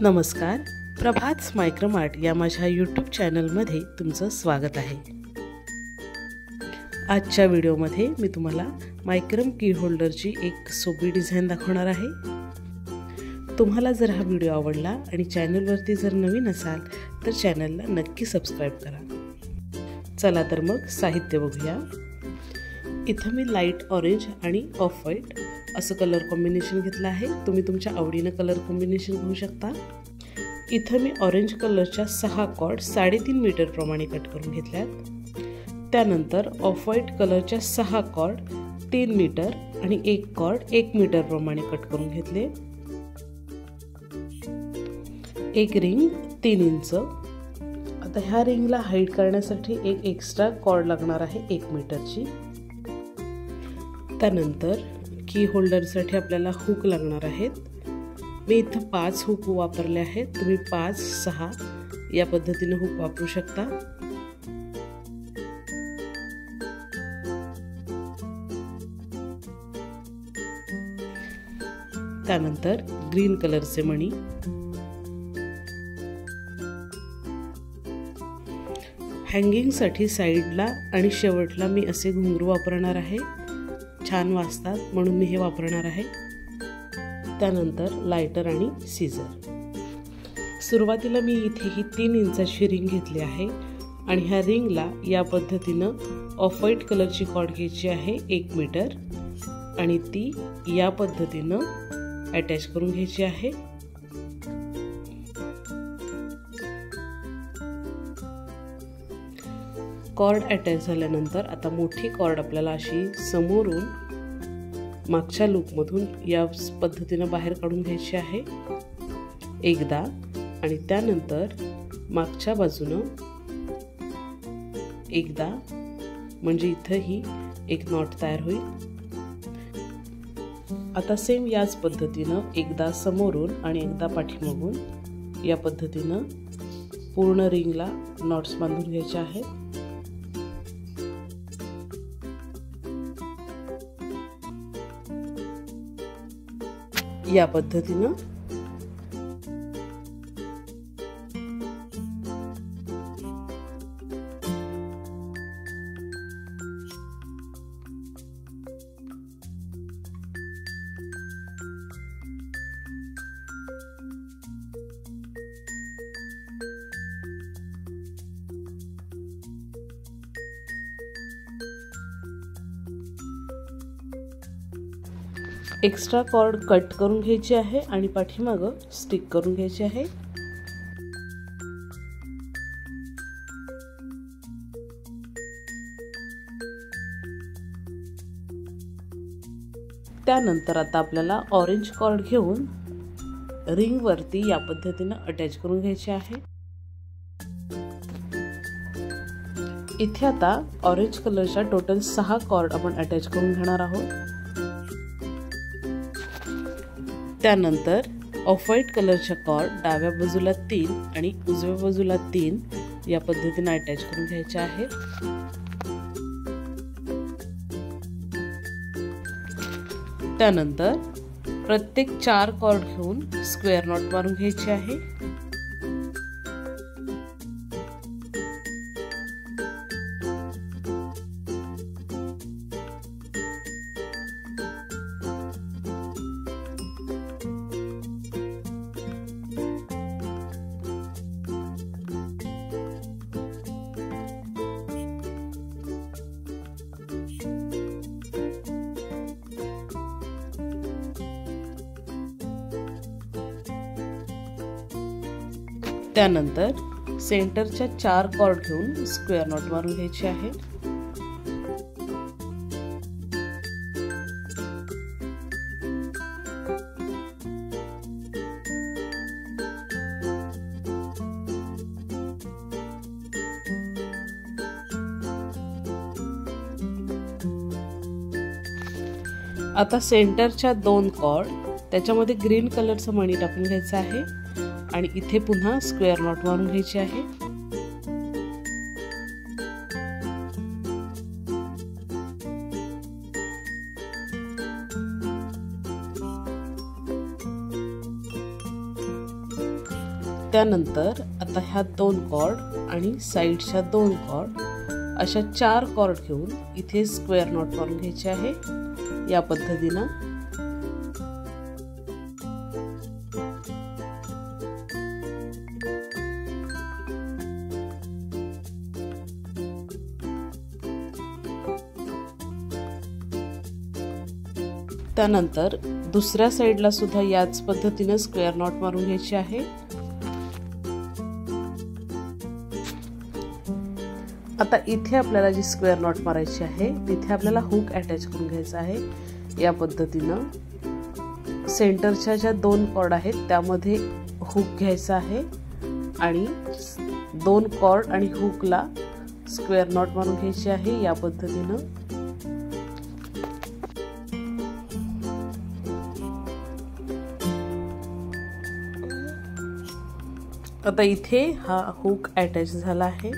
नमस्कार, प्रभात मायक्रमार्ट या माझ्या यूट्यूब चॅनलमध्ये तुमचं स्वागत आहे। आजच्या व्हिडिओमध्ये मी तुम्हाला मायक्रम की होल्डरची एक सोपी डिझाइन दाखवणार आहे। तुम्हाला जर हा व्हिडिओ आवडला आणि चॅनलवरती जर नवीन असाल तर चॅनलला नक्की सबस्क्राइब करा। चला तर मग साहित्य बघूया। इथं मी लाईट ऑरेंज आणि ऑफ व्हाईट असं कलर कॉम्बिनेशन घेतलं आहे। तुम्ही तुमच्या आवडीने कलर कॉम्बिनेशन घेऊ शकता। इथं मी ऑरेंज कलरच्या 6 कॉर्ड 3.5 मीटर प्रमाणे कट करून घेतल्यात। त्यानंतर ऑफ व्हाईट कलरच्या 6 कॉर्ड 3 मीटर आणि 1 कॉर्ड 1 मीटर प्रमाणे कट करून घेतले। एक रिंग 3 इंच। आता ह्या रिंगला हाईड करण्यासाठी एक एक्स्ट्रा कॉर्ड लागणार आहे 1 मीटरची। त्यानंतर की होल्डरसाठी आपल्याला हुक लागणार आहेत। मी इथं 5 हुक वापरले आहेत। तुम्ही 5, 6 या पद्धतीने हुक वापरू शकता। त्यानंतर ग्रीन कलरचे मणी, हँगिंगसाठी साईडला आणि शेवटला मी असे घुंगरू वापरणार आहे। छान वाजतात म्हणून मी हे वापरणार आहे। त्यानंतर लायटर आणि सीझर। सुरुवातीला मी इथे ही 3 इंचाची रिंग घेतली आहे आणि ह्या रिंगला या पद्धतीनं ऑफ व्हाईट कलरची कॉर्ड घ्यायची आहे 1 मीटर आणि ती या पद्धतीनं अटॅच करून घ्यायची आहे। कॉर्ड अटॅच झाल्यानंतर आता मोठी कॉर्ड आपल्याला अशी समोरून मागच्या लूपमधून या पद्धतीने बाहेर काढून घ्यायची आहे एकदा आणि त्यानंतर मागच्या बाजूने एकदा, म्हणजे इथं ही एक नॉट तयार होईल। आता सेम याच पद्धतीनं एकदा समोरून आणि एकदा पाठीमागून या पद्धतीनं पूर्ण रिंगला नॉट्स बांधून घ्यायचे आहेत। या पद्धतीनं एक्स्ट्रा कॉर्ड कट करून घ्यायची आहे आणि पाठीमागं स्टिक करून घ्यायची आहे। त्यानंतर आता आपल्याला ऑरेंज कॉर्ड घेऊन रिंग वरती या पद्धतीने अटॅच करून घ्यायचे आहे। इथे आता ऑरेंज कलरच्या टोटल 6 कॉर्ड आपण अटॅच करून घेणार आहोत। त्यानंतर ऑफ व्हाईट कलरच्या कॉर्ड डाव्या बाजूला 3 आणि उजव्या बाजूला 3 या पद्धतीने अटॅच करून घ्यायचे आहेत। त्यानंतर प्रत्येक 4 कॉर्ड घेऊन स्क्वेअर नॉट मारून घ्यायची आहे। त्यानंतर सेंटरच्या 4 कॉर्ड घेऊन स्क्वेअर नॉट मारून घ्यायची आहे। आता सेंटरच्या 2 कॉर्ड त्याच्यामध्ये ग्रीन कलरचं मणी टाकून घ्यायचं आहे आणि इथे पुन्हा स्क्वेअर नॉट मारून घ्यायची आहे। त्यानंतर आता ह्या 2 कॉर्ड आणि साईडच्या 2 कॉर्ड अशा 4 कॉर्ड घेऊन इथे स्क्वेअर नॉट मारून घ्यायचे आहे या पद्धतीने। त्यानंतर दुसऱ्या साइडला सुद्धा याच पद्धतीने स्क्वेअर नॉट मारून घ्यायचे आहे। आता इथे आपल्याला जी स्क्वेअर नॉट मारायची आहे तिथे आपल्याला हुक अटॅच करून घ्यायचा आहे या पद्धतीने। सेंटरच्या ज्या 2 कॉर्ड आहेत त्यामध्ये हुक घ्यायचा आहे आणि 2 कॉर्ड आणि हुकला स्क्वेअर नॉट मारून घ्यायची आहे या पद्धतीने। आता इथे हा हुक अटॅच झाला आहे।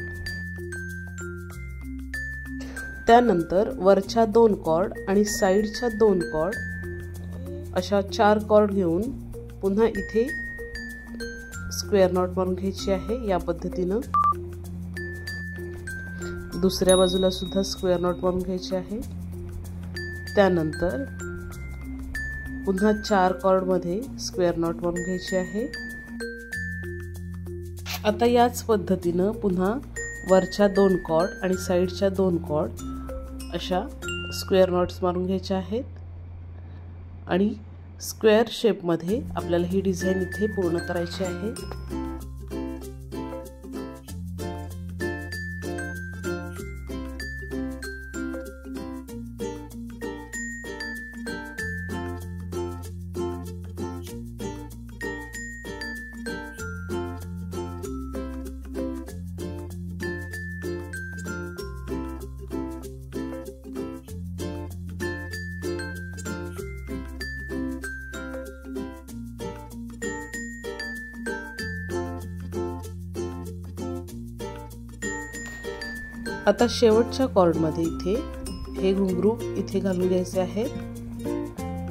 त्यानंतर वरच्या 2 कॉर्ड आणि साइडच्या 2 कॉर्ड अशा 4 कॉर्ड घेऊन पुन्हा इथे स्क्वेअर नॉट मारून घ्यायची आहे या पद्धतीने। दुसऱ्या बाजूला सुद्धा स्क्वेअर नॉट मारून घ्यायची आहे। त्यानंतर पुन्हा 4 कॉर्ड मध्ये स्क्वेअर नॉट मारून घ्यायची आहे। आता याच पद्धतीने पुन्हा वरच्या 2 कॉर्ड आणि साइडच्या 2 कॉर्ड अशा स्क्वेअर नॉट्स मारून घ्यायचे आहेत आणि स्क्वेअर शेप मध्ये आपल्याला ही डिझाइन इथे पूर्ण करायची आहे। आता शेवटच्या कॉर्ड मध्ये इथे हे घुंगरू इथे घालून घ्यायचे आहे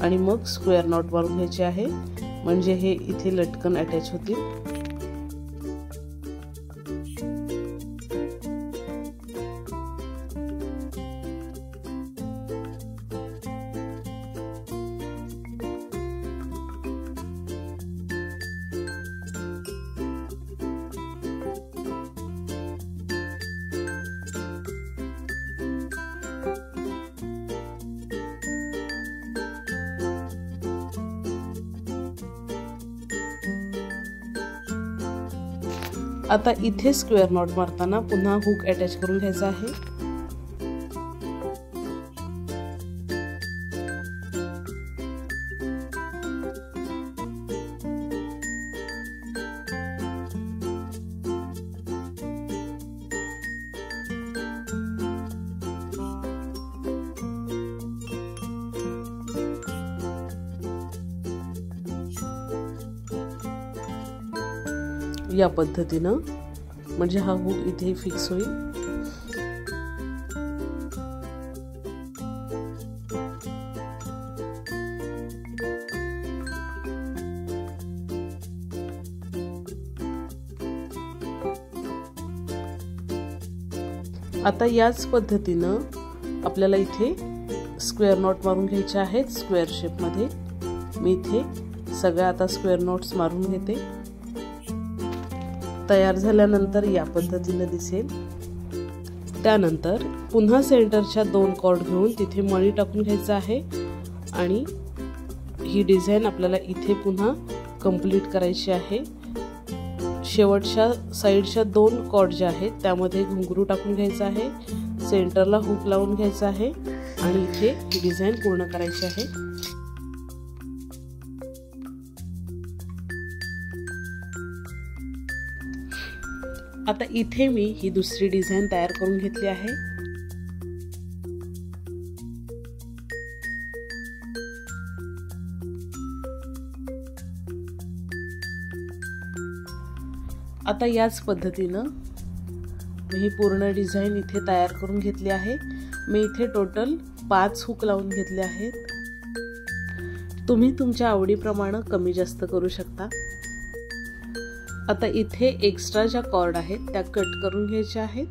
आणि मग स्क्वेअर नॉट मारून घ्यायचे आहे म्हणजे हे इथे लटकन अटॅच होतील। आता इथे स्क्वेअर नॉट मारताना पुन्हा हुक अटॅच करून घ्यायचा आहे। या पद्धतीने म्हणजे हा हुक इथे फिक्स होईल। आता याच पद्धतीने आपल्याला इथे स्क्वेअर नॉट मारून घ्यायचे आहेत स्क्वेअर शेप मध्ये। मी इथे सगळ्या आता स्क्वेअर नॉट्स मारून घेते। तयार झाल्यानंतर या पद्धतीने दिसेल। त्यानंतर पुन्हा सेंटरच्या 2 कॉर्ड घेऊन तिथे मणी टाकून घ्यायचा आहे आणि ही डिझाइन आपल्याला इथे पुन्हा कंप्लीट करायची आहे। शेवटच्या साइडच्या 2 कॉर्ड जे आहेत त्यामध्ये घुंगरू टाकून घ्यायचा आहे, सेंटरला हुक लावून घ्यायचा आहे आणि इथे ही डिझाइन पूर्ण करायची आहे। आता इथे मी ही दुसरी डिझाइन तयार करून घेतली आहे। आता याच पद्धतीने मी ही पूर्ण डिझाइन इथे तयार करून घेतली आहे। मी इथे टोटल 5 हुक लावून घेतले आहेत। तुम्ही तुमच्या आवडीप्रमाणे कमी जास्त करू शकता। आता इथे एक्स्ट्रा ज्या कॉर्ड आहेत त्या कट करून घ्यायच्या आहेत।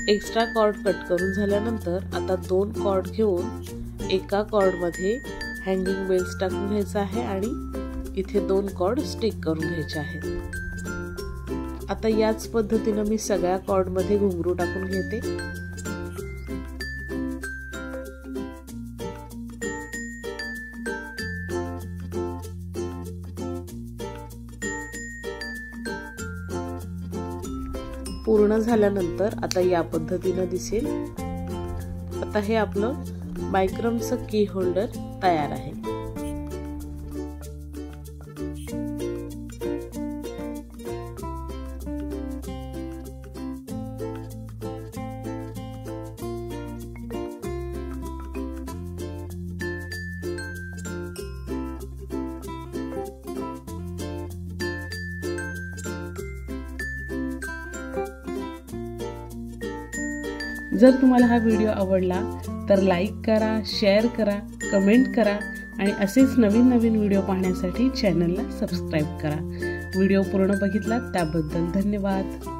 एक्स्ट्रा कॉर्ड कट करून झाल्यानंतर आता 2 कॉर्ड घेऊन एका कॉर्ड मध्ये हँगिंग बेल्स टाकून घ्यायचा आहे आणि इथे 2 कॉर्ड स्टिक करून घ्यायचे आहेत। आता याच पद्धतीने मी सगळ्या कॉर्ड मध्ये घुंगरू टाकून घेते। पूर्ण झाल्यानंतर आता या पद्धतीने दिसेल। आता हे आपलं मायक्रमचं की होल्डर तयार आहे। जर तुम्हाला हा व्हिडिओ आवडला तर लाईक करा, शेअर करा, कमेंट करा आणि असेच नवीन व्हिडिओ पाहण्यासाठी चॅनलला सबस्क्राईब करा। व्हिडिओ पूर्ण बघितलात त्याबद्दल धन्यवाद।